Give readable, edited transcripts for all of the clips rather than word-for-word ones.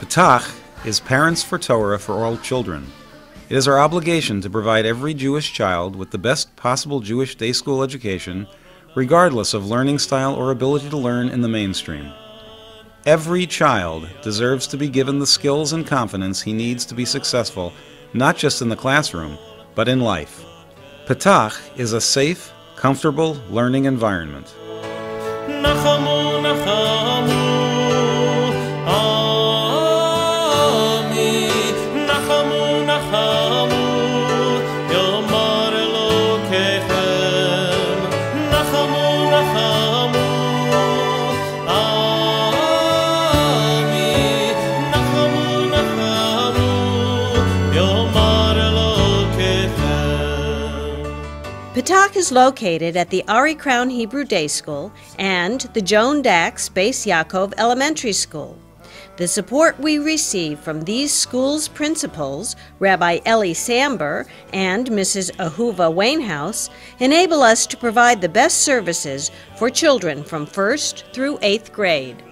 PTACH is Parents for Torah for All Children. It is our obligation to provide every Jewish child with the best possible Jewish day school education, regardless of learning style or ability to learn in the mainstream. Every child deserves to be given the skills and confidence he needs to be successful, not just in the classroom, but in life. PTACH is a safe, comfortable learning environment. Nachamu, nachamu, Ami, nachamu, nachamu, Yomar Elokechem, nachamu, nachamu, Ami, nachamu, nachamu, Yomar Elokechem. PTACH is located at the Ari Crown Hebrew Day School and the Joan Dax Beis Yaakov Elementary School. The support we receive from these schools' principals, Rabbi Eli Samber and Mrs. Ahuva Wainhouse, enable us to provide the best services for children from 1st through 8th grade.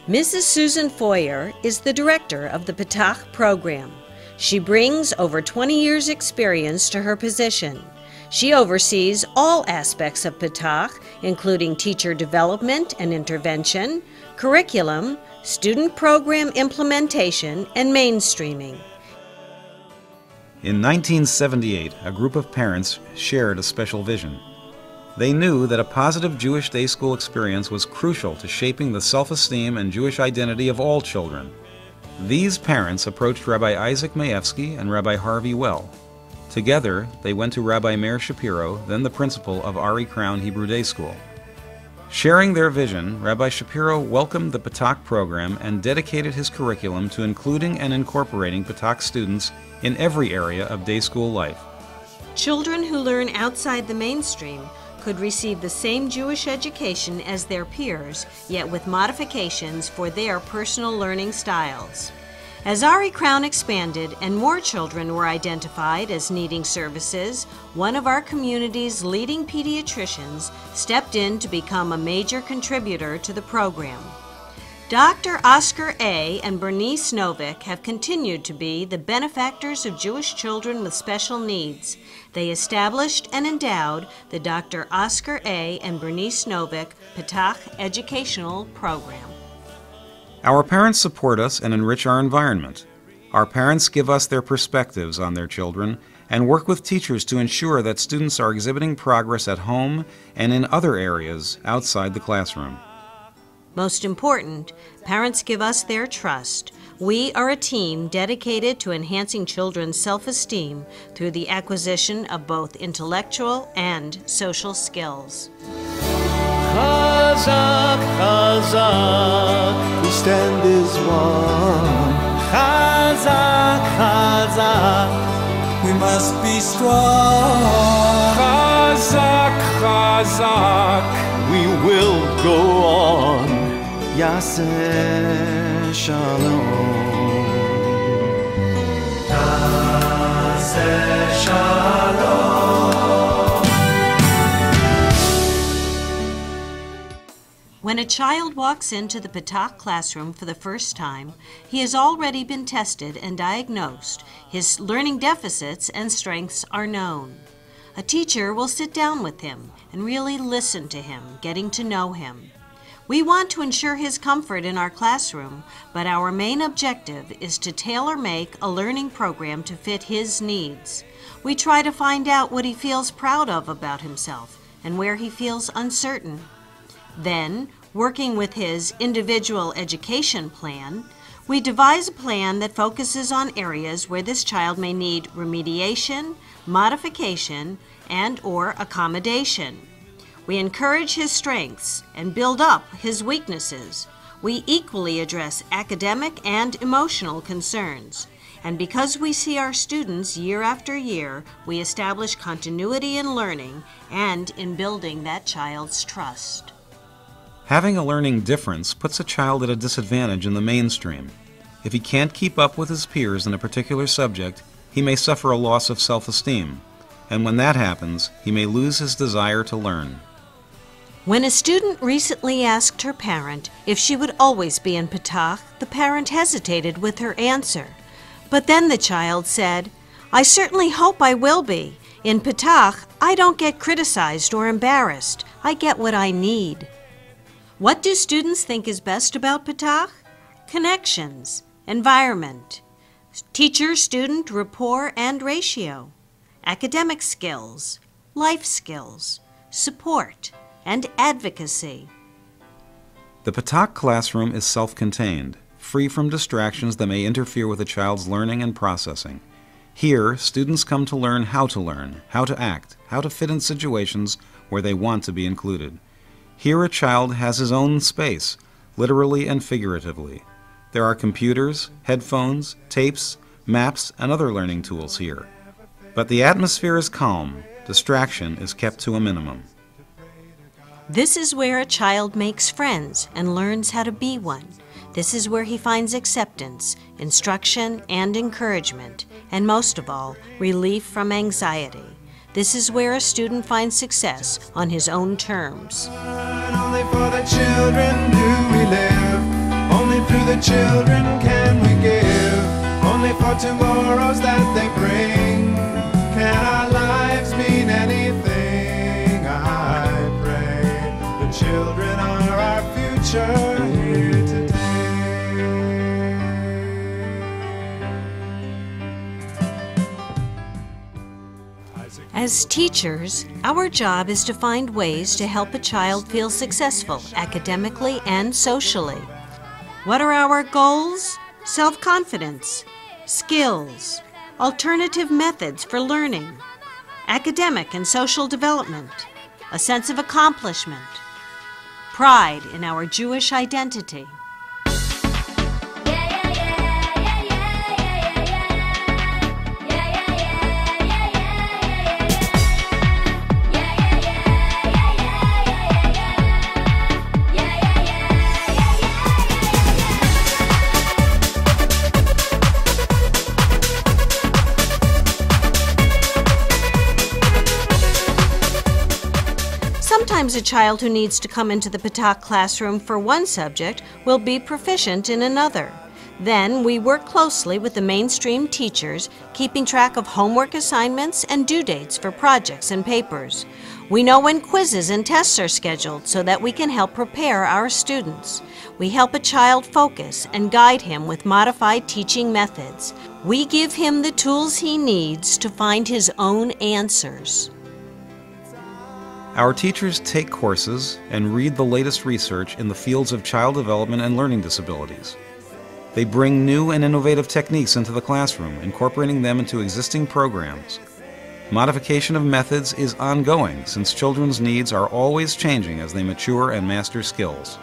Mrs. Susan Foyer is the director of the PTACH program. She brings over 20 years' experience to her position. She oversees all aspects of PTACH, including teacher development and intervention, curriculum, student program implementation, and mainstreaming. In 1978, a group of parents shared a special vision. They knew that a positive Jewish day school experience was crucial to shaping the self-esteem and Jewish identity of all children. These parents approached Rabbi Isaac Mayevsky and Rabbi Harvey Well. Together, they went to Rabbi Meir Shapiro, then the principal of Ari Crown Hebrew Day School. Sharing their vision, Rabbi Shapiro welcomed the PTACH program and dedicated his curriculum to including and incorporating PTACH students in every area of day school life. Children who learn outside the mainstream could receive the same Jewish education as their peers, yet with modifications for their personal learning styles. As Ari Crown expanded and more children were identified as needing services, one of our community's leading pediatricians stepped in to become a major contributor to the program. Dr. Oscar A. and Bernice Novick have continued to be the benefactors of Jewish children with special needs. They established and endowed the Dr. Oscar A. and Bernice Novick PTACH Educational Program. Our parents support us and enrich our environment. Our parents give us their perspectives on their children and work with teachers to ensure that students are exhibiting progress at home and in other areas outside the classroom. Most important, parents give us their trust. We are a team dedicated to enhancing children's self-esteem through the acquisition of both intellectual and social skills. Chazak, chazak, we stand as one. Chazak, chazak, We must be strong. Chazak, chazak, we will go on. Yaseh shalom. Yaseh shalom. When a child walks into the PTACH classroom for the first time, he has already been tested and diagnosed. His learning deficits and strengths are known. A teacher will sit down with him and really listen to him, getting to know him. We want to ensure his comfort in our classroom, but our main objective is to tailor-make a learning program to fit his needs. We try to find out what he feels proud of about himself and where he feels uncertain. Then, working with his individual education plan, we devise a plan that focuses on areas where this child may need remediation, modification, and/or accommodation. We encourage his strengths and build up his weaknesses. We equally address academic and emotional concerns. And because we see our students year after year, we establish continuity in learning and in building that child's trust. Having a learning difference puts a child at a disadvantage in the mainstream. If he can't keep up with his peers in a particular subject, he may suffer a loss of self-esteem, and when that happens, he may lose his desire to learn. When a student recently asked her parent if she would always be in PTACH, the parent hesitated with her answer. But then the child said, "I certainly hope I will be. In PTACH, I don't get criticized or embarrassed. I get what I need." What do students think is best about PTACH? Connections, environment, teacher-student rapport and ratio, academic skills, life skills, support, and advocacy. The PTACH classroom is self-contained, free from distractions that may interfere with a child's learning and processing. Here, students come to learn, how to act, how to fit in situations where they want to be included. Here a child has his own space, literally and figuratively. There are computers, headphones, tapes, maps, and other learning tools here. But the atmosphere is calm. Distraction is kept to a minimum. This is where a child makes friends and learns how to be one. This is where he finds acceptance, instruction, and encouragement, and most of all, relief from anxiety. This is where a student finds success on his own terms. Only for the children do we live. Only through the children can we give. Only for tomorrows that they bring. Can our lives mean anything? I pray the children are our future here today. As teachers, our job is to find ways to help a child feel successful academically and socially. What are our goals? Self-confidence, skills, alternative methods for learning, academic and social development, a sense of accomplishment, pride in our Jewish identity. Sometimes a child who needs to come into the PTACH classroom for one subject will be proficient in another. Then we work closely with the mainstream teachers, keeping track of homework assignments and due dates for projects and papers. We know when quizzes and tests are scheduled so that we can help prepare our students. We help a child focus and guide him with modified teaching methods. We give him the tools he needs to find his own answers. Our teachers take courses and read the latest research in the fields of child development and learning disabilities. They bring new and innovative techniques into the classroom, incorporating them into existing programs. Modification of methods is ongoing since children's needs are always changing as they mature and master skills.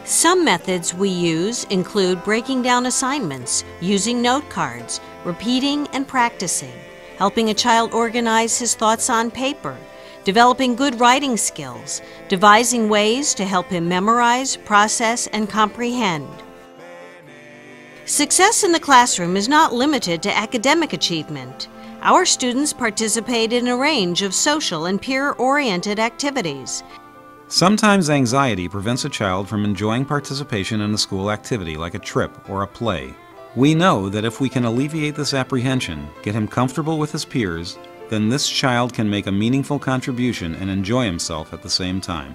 Some methods we use include breaking down assignments, using note cards, repeating and practicing, helping a child organize his thoughts on paper, developing good writing skills, devising ways to help him memorize, process, and comprehend. Success in the classroom is not limited to academic achievement. Our students participate in a range of social and peer-oriented activities. Sometimes anxiety prevents a child from enjoying participation in a school activity like a trip or a play. We know that if we can alleviate this apprehension, get him comfortable with his peers, then this child can make a meaningful contribution and enjoy himself at the same time.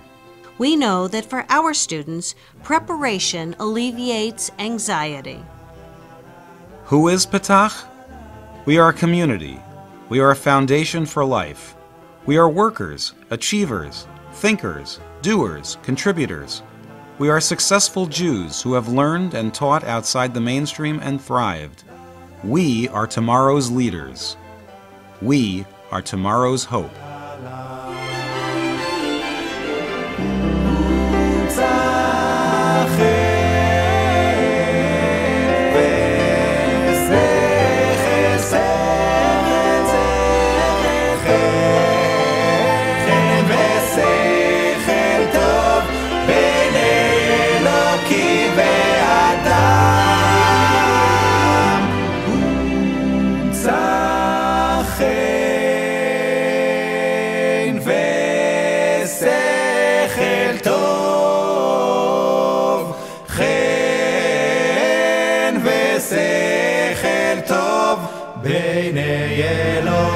We know that for our students, preparation alleviates anxiety. Who is PTACH? We are a community. We are a foundation for life. We are workers, achievers, thinkers, doers, contributors. We are successful Jews who have learned and taught outside the mainstream and thrived. We are tomorrow's leaders. We are tomorrow's hope. yellow